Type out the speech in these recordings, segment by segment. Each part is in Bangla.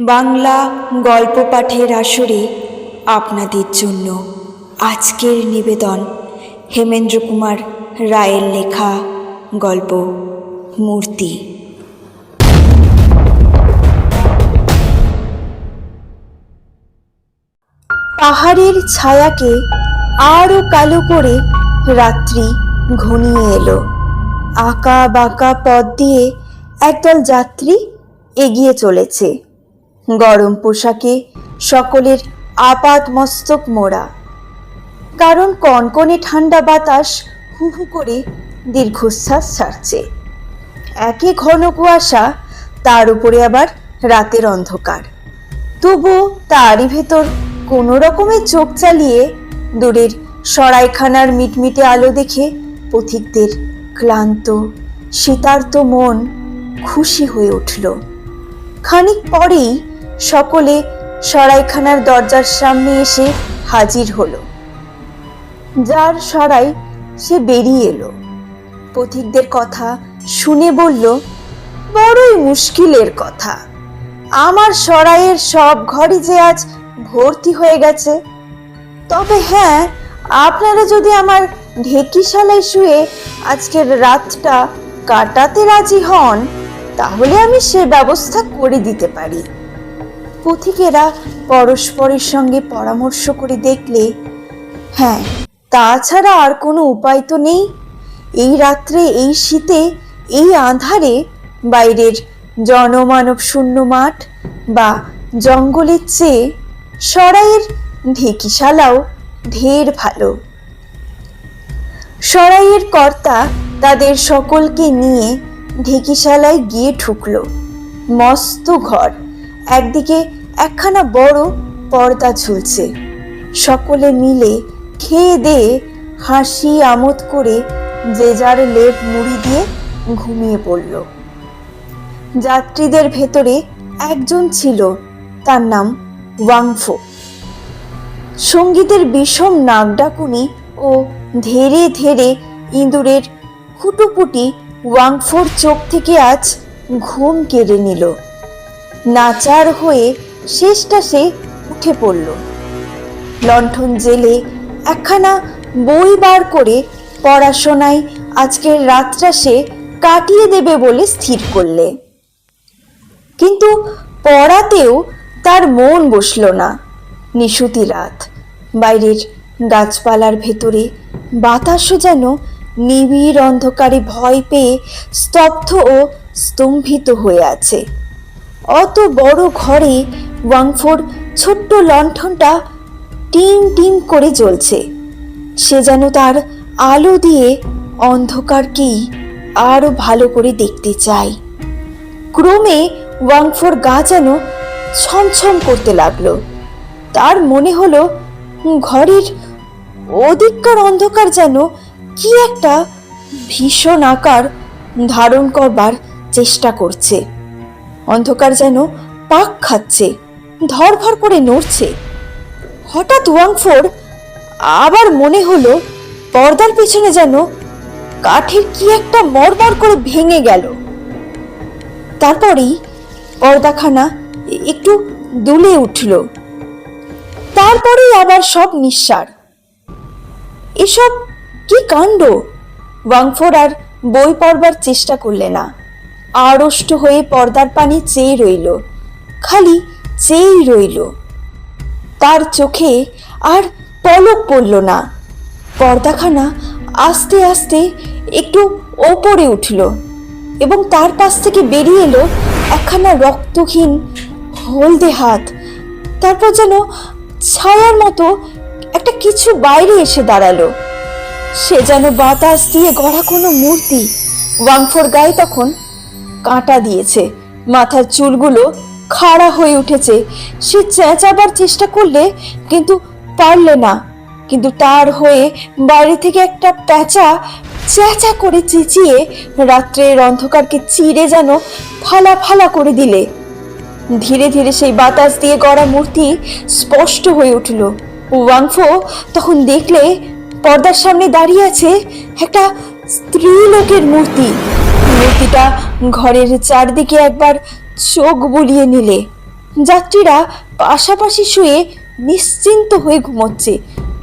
বাংলা গল্প পাঠের আসরে আপনাদের জন্য আজকের নিবেদন হেমেন্দ্র কুমার রায়ের লেখা গল্প মূর্তি। পাহাড়ের ছায়াকে আরও কালো করে রাত্রি ঘনিয়ে এলো। আঁকা বাঁকা পথ দিয়ে একদল যাত্রী এগিয়ে চলেছে। গরম পোশাকে সকলের আপাত মস্তক মোড়া, কারণ কনকনে ঠান্ডা বাতাস হু হু করে দীর্ঘশ্বাস ছাড়ছে। একে ঘন কুয়াশা, তার উপরে আবার রাতের অন্ধকার। তবু তারই ভেতর কোনো রকমে চোখ চালিয়ে দূরের সরাইখানার মিটমিটে আলো দেখে পথিকদের ক্লান্ত শীতার্ত মন খুশি হয়ে উঠল। খানিক পরেই সকলে সরাইখানার দরজার সামনে এসে হাজির হলো। যার সরাই সে বেরিয়ে এলো। পথিকদের কথা শুনে বলল, বড়ই মুশকিলের কথা, আমার সরাইয়ের সব ঘরই যে আজ ভর্তি হয়ে গেছে। তবে হ্যাঁ, আপনারা যদি আমার ঢেকিশালায় শুয়ে আজকের রাতটা কাটাতে রাজি হন, তাহলে আমি সে ব্যবস্থা করে দিতে পারি। পথিকেরা পরস্পরের সঙ্গে পরামর্শ করে দেখলে, হ্যাঁ, তাছাড়া আর কোনো উপায় তো নেই। এই রাত্রে, এই শীতে, এই আঁধারে বাইরের জনমানব শূন্য মাঠ বা জঙ্গলের চেয়ে সরাইয়ের ঢেকিশালাও ঢের ভালো। সরাইয়ের কর্তা তাদের সকলকে নিয়ে ঢেকিশালায় গিয়ে ঢুকলো। মস্ত ঘর, একদিকে একখানা বড় পর্দা ঝুলছে। সকলে মিলে খেয়ে দিয়ে হাসি আমোদ করে যে যার লেপ মুড়ি দিয়ে ঘুমিয়ে পড়ল। যাত্রীদের ভেতরে একজন ছিল, তার নাম ওয়াংফো। সঙ্গীতের বিষম নাকডাকুনি ও ধীরে ধীরে ইঁদুরের খুটুপুটি ওয়াংফোর চোখ থেকে আজ ঘুম কেড়ে নিল। নাচার হয়ে শেষটা সে উঠে পড়ল। লণ্ঠন জেলে একখানা বই বার করে পড়াশোনায় আজকের রাতটা সে কাটিয়ে দেবে বলে স্থির করলে। কিন্তু পড়াতেও তার মন বসল না। নিশুতি রাত, বাইরের গাছপালার ভেতরে বাতাসও যেন নিবিড় অন্ধকারে ভয় পেয়ে স্তব্ধ ও স্তম্ভিত হয়ে আছে। অত বড় ঘরে ওয়াংফোর ছোট্ট লণ্ঠনটা টিম টিম করে জ্বলছে। সে যেন তার আলো দিয়ে অন্ধকারকেই আরো ভালো করে দেখতে চায়। ক্রমে ওয়াংফোর গা যেন ছমছম করতে লাগলো। তার মনে হলো ঘরের ওদিককার অন্ধকার যেন কি একটা ভীষণ আকার ধারণ করবার চেষ্টা করছে। অন্ধকার যেন পাক খাচ্ছে, ধরফর করে নড়ছে। হঠাৎ ওয়াংফোর আবার মনে হলো পর্দার পিছনে যেন কাঠের কি একটা মরমর করে ভেঙে গেল। তারপরেই পর্দাখানা একটু দুলে উঠল। তারপরেই আবার সব নিঃসার। এসব কি কাণ্ড! ওয়াংফোর আর বই পড়বার চেষ্টা করলে না। আড়ষ্ট হয়ে পর্দার পানে চেয়ে রইল, খালি চেয়েই রইল। তার চোখে আর পলক পড়ল না। পর্দাখানা আস্তে আস্তে একটু ওপরে উঠল এবং তার পাশ থেকে বেরিয়ে এলো একখানা রক্তহীন হলদে হাত। তারপর যেন ছায়ার মতো একটা কিছু বাইরে এসে দাঁড়ালো। সে যেন বাতাস দিয়ে গড়া কোনো মূর্তি। ওয়াংফোর গায়ে তখন কাঁটা দিয়েছে, মাথার চুলগুলো খাড়া হয়ে উঠেছে। সে চেঁচাবার চেষ্টা করলে কিন্তু পারলে না। কিন্তু তার হয়ে বাইরে থেকে একটা প্যাঁচা চেঁচা করে চেঁচিয়ে রাত্রের অন্ধকারকে চিরে যেন ফালা ফালা করে দিলে। ধীরে ধীরে সেই বাতাস দিয়ে গড়া মূর্তি স্পষ্ট হয়ে উঠল। ওয়াংফো তখন দেখলে পর্দার সামনে দাঁড়িয়ে আছে একটা স্ত্রীলোকের মূর্তি। মূর্তিটা ঘরের চারদিকে একবার চোখ বুলিয়ে নিলে যাত্রীরা পাশাপাশি শুয়ে নিশ্চিন্ত হয়ে ঘুমোচ্ছে।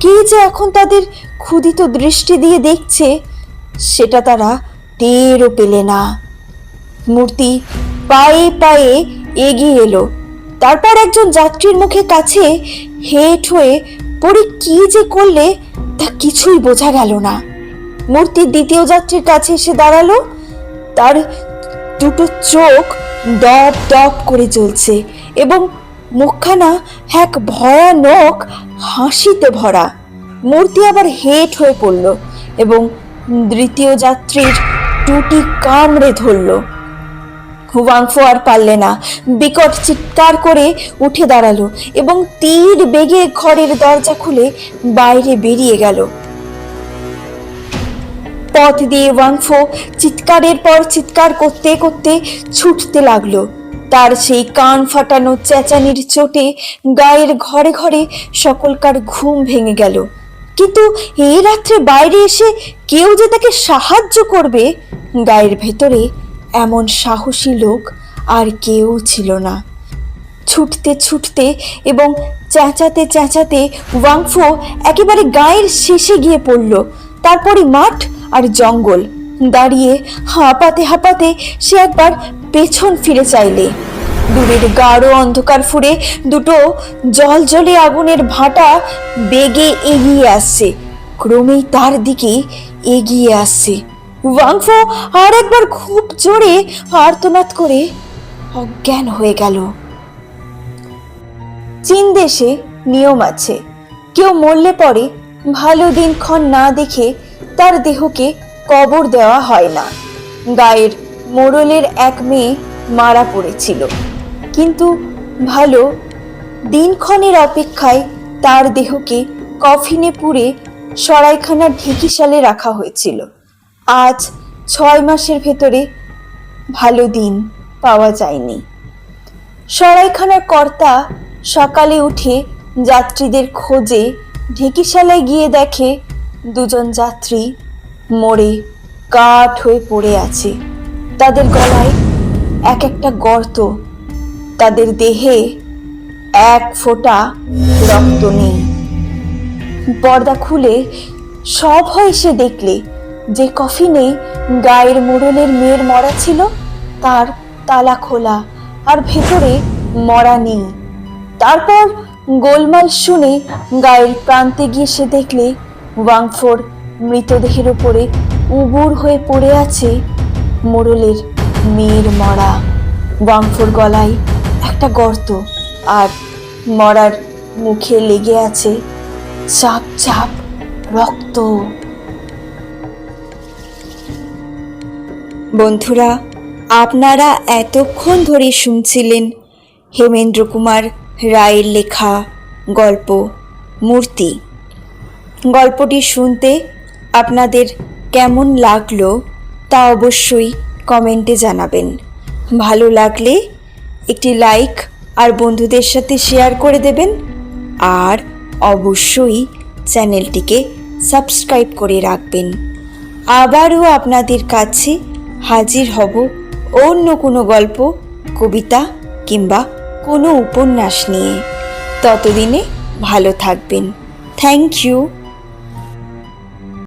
কে যে এখন তাদের ক্ষুধিত দৃষ্টি দিয়ে দেখছে সেটা তারা টেরও পেলে না। মূর্তি পায়ে পায়ে এগিয়ে এলো। তারপর একজন যাত্রীর মুখে কাছে হেঁট হয়ে পড়ে কি যে করলে তা কিছুই বোঝা গেল না। মূর্তি দ্বিতীয় যাত্রীর কাছে এসে দাঁড়ালো। তার দুটো চোখ দপ দপ করে জ্বলছে এবং মুখখানা এক ভয়ানক হাসিতে ভরা। মূর্তি আবার হেঁট হয়ে পড়ল এবং দ্বিতীয় যাত্রীর টুটি কামড়ে ধরল। ওয়াংফো আর পারলে না, বিকট চিৎকার করে উঠে দাঁড়ালো এবং তীর বেগে ঘরের দরজা খুলে বাইরে বেরিয়ে গেল। পথ দিয়ে ওয়াংফো চিৎকারের পর চিৎকার করতে করতে ছুটতে লাগলো। তার সেই কান ফাটানো চেঁচানির চোটে গায়ের ঘরে ঘরে সকলকার ঘুম ভেঙে গেল। কিন্তু এই রাত্রে বাইরে এসে কেউ যে তাকে সাহায্য করবে, গায়ের ভেতরে এমন সাহসী লোক আর কেউ ছিল না। ছুটতে ছুটতে এবং চেঁচাতে চেঁচাতে ওয়াংফো একেবারে গায়ের শেষে গিয়ে পড়ল। তারপরে মাঠ আর জঙ্গল। দাঁড়িয়ে হাঁপাতে হাঁপাতে সে একবার পেছন ফিরে চাইলে দূরের গাঢ় অন্ধকার ফুঁড়ে দুটো জলজলে আগুনের ভাটা বেগে এগিয়ে আসছে, ক্রমেই তার দিকে এগিয়ে আসছে। ওয়াংফো আর একবার খুব জোরে আর্তনাদ করে অজ্ঞান হয়ে গেল। চীন দেশে নিয়ম আছে, কেউ মরলে পরে ভালো দিনক্ষণ না দেখে তার দেহকে কবর দেওয়া হয় না। গায়ের মোড়লের এক মেয়ে মারা পড়েছিল, কিন্তু ভালো দিনক্ষণের অপেক্ষায় তার দেহকে কফিনে পুরে সরাইখানার ঢেকিশালে রাখা হয়েছিল। আজ 6 মাসের ভেতরে ভালো দিন পাওয়া যায়নি। সরাইখানার কর্তা সকালে উঠে যাত্রীদের খোঁজে ঢেকিশালায় গিয়ে দেখে দুজন যাত্রী মরে কাঠ হয়ে পড়ে আছে। তাদের গলায় এক একটা গর্ত, তাদের দেহে এক ফোঁটা রক্ত নেই। পর্দা খুলে সব হয় সে দেখলে যে কফিনে গায়ের মোড়লের মেয়ের মরা ছিল তার তালা খোলা আর ভেতরে মরা নেই। তারপর গোলমাল শুনে গায়ের প্রান্তে গিয়ে সে দেখলে ওয়াংফোর মৃতদেহের উপরে উবুর হয়ে পড়ে আছে মোড়লের মেয়ের মরা। ওয়াংফোর গলায় একটা গর্ত আর মরার মুখে লেগে আছে চাপ চাপ রক্ত। বন্ধুরা, আপনারা এতক্ষণ ধরে শুনছিলেন হেমেন্দ্র কুমার রায়ের লেখা গল্প মূর্তি। গল্পটি শুনতে আপনাদের কেমন লাগলো তা অবশ্যই কমেন্টে জানাবেন। ভালো লাগলে একটি লাইক আর বন্ধুদের সাথে শেয়ার করে দেবেন, আর অবশ্যই চ্যানেলটিকে সাবস্ক্রাইব করে রাখবেন। আবারও আপনাদের কাছে হাজির হব অন্য কোনো গল্প, কবিতা কিংবা কোনো উপন্যাস নিয়ে। ততদিনে ভালো থাকবেন। Thank you.